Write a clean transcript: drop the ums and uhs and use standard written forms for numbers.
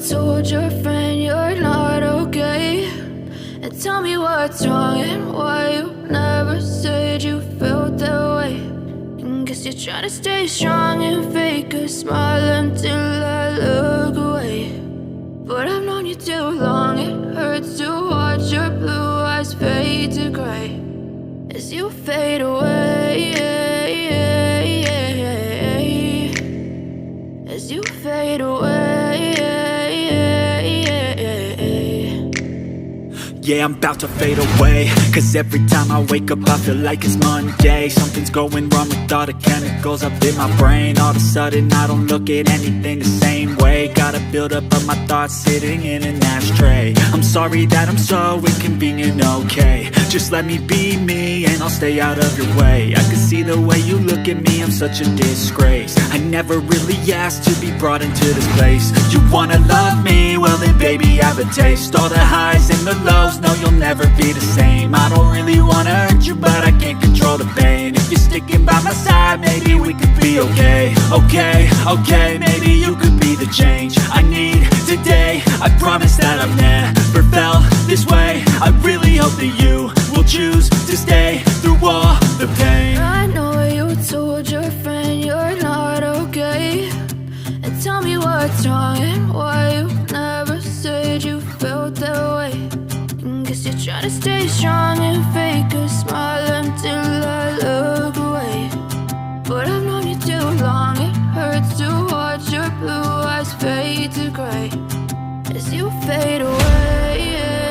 told your friend you're not okay, and tell me what's wrong and why you never said you felt that way. And guess you're trying to stay strong and fake a smile until I look away. But I've known you too long, it hurts to watch your blue eyes fade to gray as you fade away, as you fade away. Yeah, I'm about to fade away, cause every time I wake up I feel like it's Monday. Something's going wrong with all the chemicals up in my brain. All of a sudden I don't look at anything the same way. Got a buildup of my thoughts sitting in an ashtray. I'm sorry that I'm so inconvenient, okay. Just let me be me and I'll stay out of your way. I can see the way you look at me, I'm such a disgrace. I never really asked to be brought into this place. You wanna love me? Well then baby have a taste. All the highs and the lows, no you'll never be the same. I don't really wanna hurt you but I can't control the pain. If you're sticking by my side maybe we could be okay. Okay, maybe you could be the change I need today. I promise that I've never felt this way. I really hope that you will choose to stay through all the pain. I know you told your friend you're not okay, and tell me what's wrong and why you never said you felt that way. And guess you're trying to stay strong and fake a smile until I look away. But I've known you too long, it hurts to watch your blue eyes fade to gray as you fade away.